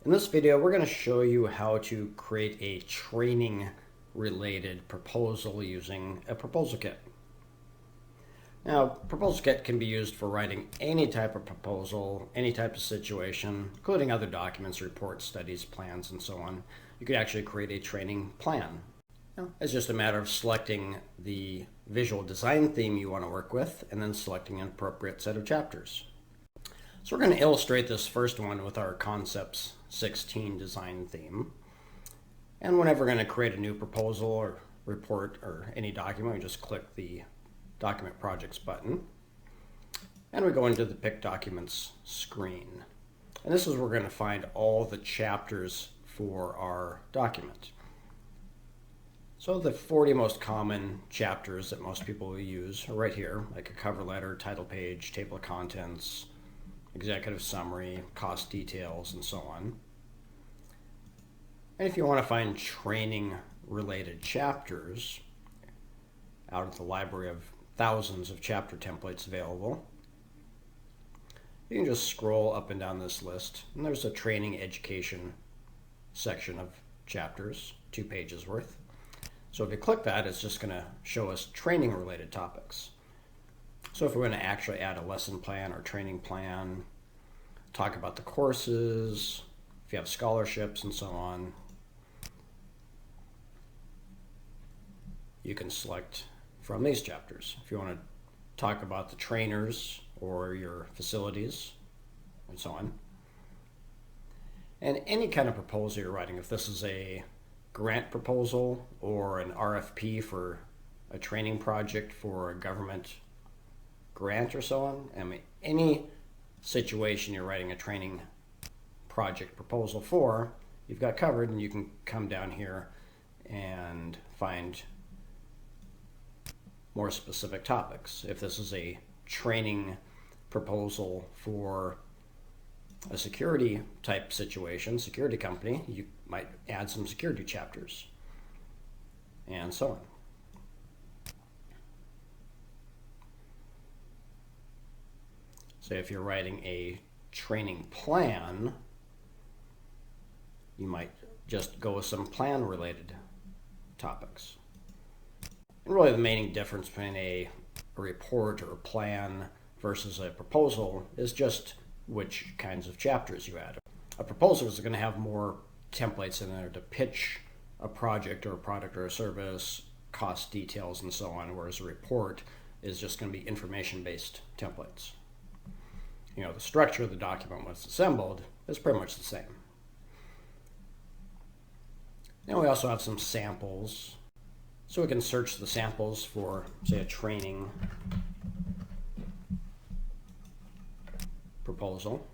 In this video, we're going to show you how to create a training-related proposal using a proposal kit. Now, proposal kit can be used for writing any type of proposal, any type of situation, including other documents, reports, studies, plans, and so on. You could actually create a training plan. It's just a matter of selecting the visual design theme you want to work with and then selecting an appropriate set of chapters. So we're going to illustrate this first one with our Concepts 16 design theme. And whenever we're going to create a new proposal or report or any document, we just click the Document Projects button. And we go into the Pick Documents screen. And this is where we're going to find all the chapters for our document. So the 40 most common chapters that most people will use are right here, like a cover letter, title page, table of contents, executive summary, cost details, and so on. And if you want to find training-related chapters out of the library of thousands of chapter templates available, you can just scroll up and down this list, and there's a training education section of chapters, 2 pages worth. So if you click that, it's just going to show us training-related topics. So if we want to actually add a lesson plan or training plan, talk about the courses, if you have scholarships and so on, you can select from these chapters. If you want to talk about the trainers or your facilities and so on. And any kind of proposal you're writing, if this is a grant proposal or an RFP for a training project for a government grant or so on, I mean, any situation you're writing a training project proposal for, you've got covered, and you can come down here and find more specific topics. If this is a training proposal for a security type situation, security company, you might add some security chapters and so on. So if you're writing a training plan, you might just go with some plan related topics. And really the main difference between a report or a plan versus a proposal is just which kinds of chapters you add. A proposal is going to have more templates in there to pitch a project or a product or a service, cost details, and so on, whereas a report is just going to be information-based templates. You know, the structure of the document when it's assembled is pretty much the same. Now we also have some samples. So we can search the samples for, say, a training proposal.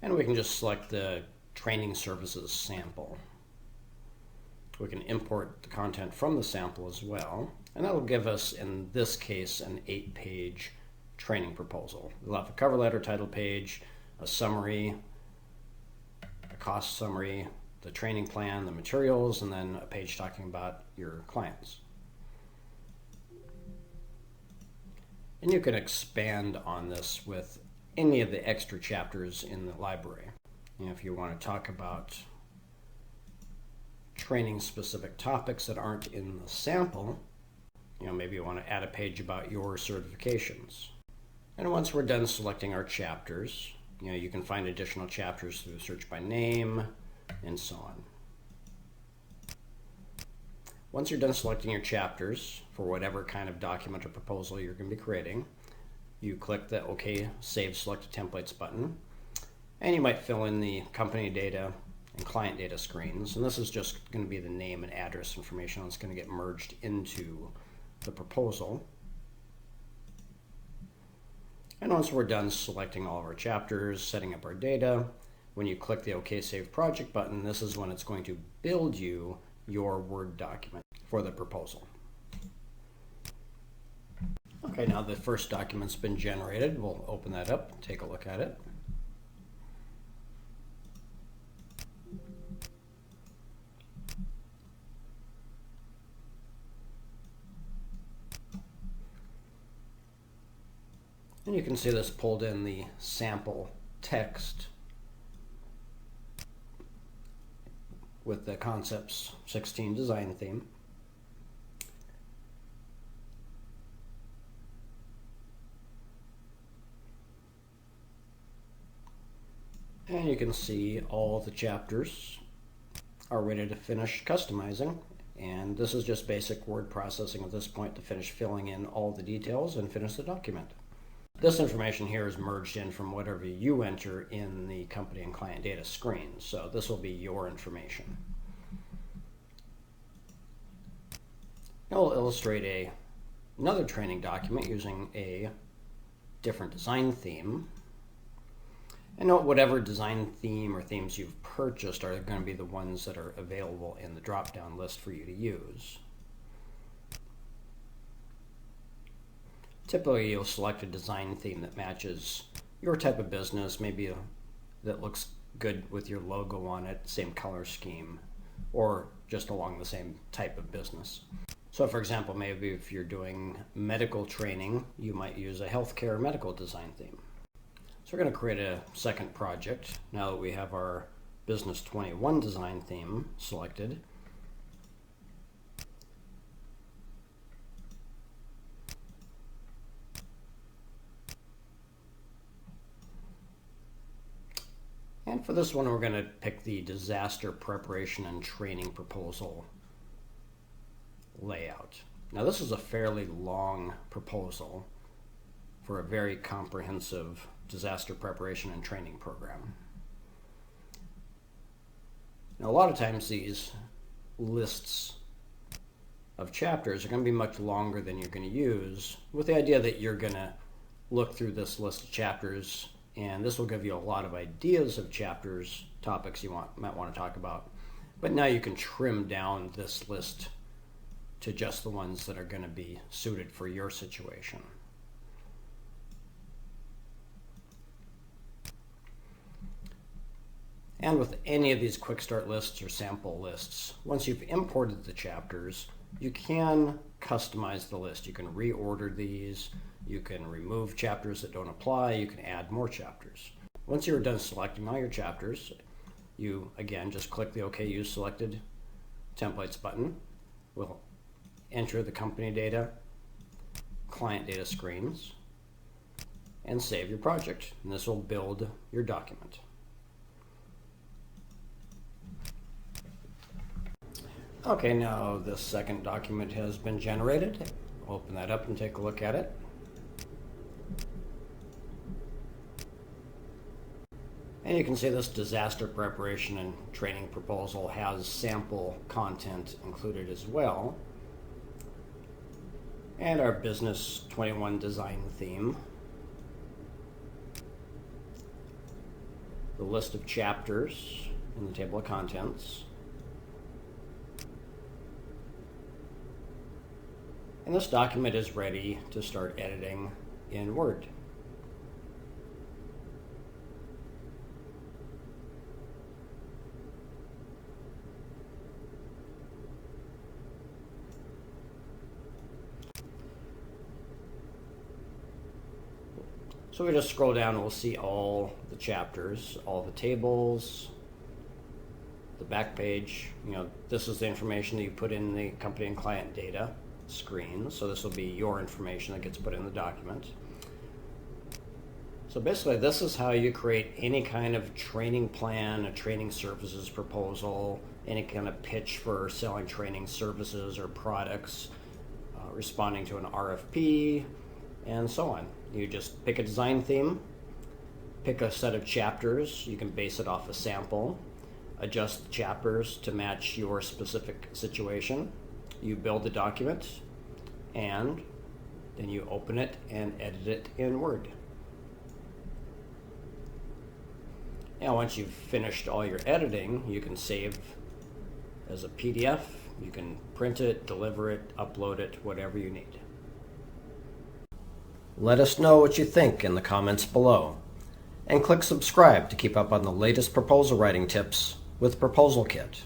And we can just select the training services sample. We can import the content from the sample as well, and that will give us, in this case, an 8-page training proposal. We'll have a cover letter, title page, a summary, a cost summary, the training plan, the materials, and then a page talking about your clients. And you can expand on this with any of the extra chapters in the library. You know, if you want to talk about training specific topics that aren't in the sample, you know, maybe you want to add a page about your certifications. And once we're done selecting our chapters, you know, you can find additional chapters through search by name and so on. Once you're done selecting your chapters for whatever kind of document or proposal you're going to be creating, you click the OK, Save Selected Templates button, and you might fill in the company data and client data screens. And this is just going to be the name and address information that's going to get merged into the proposal. And once we're done selecting all of our chapters, setting up our data, when you click the OK Save Project button, this is when it's going to build you your Word document for the proposal. Okay, now the first document's been generated. We'll open that up, take a look at it. And you can see this pulled in the sample text with the Concepts 16 design theme. And you can see all the chapters are ready to finish customizing. And this is just basic word processing at this point to finish filling in all the details and finish the document. This information here is merged in from whatever you enter in the company and client data screen. So this will be your information. I'll illustrate another training document using a different design theme. And note whatever design theme or themes you've purchased are going to be the ones that are available in the drop-down list for you to use. Typically, you'll select a design theme that matches your type of business, maybe that looks good with your logo on it, same color scheme, or just along the same type of business. So for example, maybe if you're doing medical training, you might use a healthcare medical design theme. So we're going to create a second project now that we have our Business 21 design theme selected. And for this one, we're going to pick the disaster preparation and training proposal layout. Now this is a fairly long proposal for a very comprehensive disaster preparation and training program. Now a lot of times these lists of chapters are going to be much longer than you're going to use, with the idea that you're going to look through this list of chapters and this will give you a lot of ideas of chapters, topics you might want to talk about. But now you can trim down this list to just the ones that are going to be suited for your situation. And with any of these quick start lists or sample lists, once you've imported the chapters, you can customize the list. You can reorder these, you can remove chapters that don't apply, you can add more chapters. Once you're done selecting all your chapters, you again just click the OK Use Selected Templates button. We'll enter the company data, client data screens, and save your project. And this will build your document. Okay, now this second document has been generated. Open that up and take a look at it. And you can see this disaster preparation and training proposal has sample content included as well. And our Business 21 design theme. The list of chapters in the table of contents. And this document is ready to start editing in Word. So we just scroll down and we'll see all the chapters, all the tables, the back page. This is the information that you put in the company and client data screen. So this will be your information that gets put in the document. So basically this is how you create any kind of training plan, a training services proposal, any kind of pitch for selling training services or products, responding to an RFP, and so on. You just pick a design theme, pick a set of chapters. You can base it off a sample, adjust the chapters to match your specific situation. You build the document, and then you open it and edit it in Word. Now once you've finished all your editing, you can save as a PDF. You can print it, deliver it, upload it, whatever you need. Let us know what you think in the comments below, and click subscribe to keep up on the latest proposal writing tips with Proposal Kit.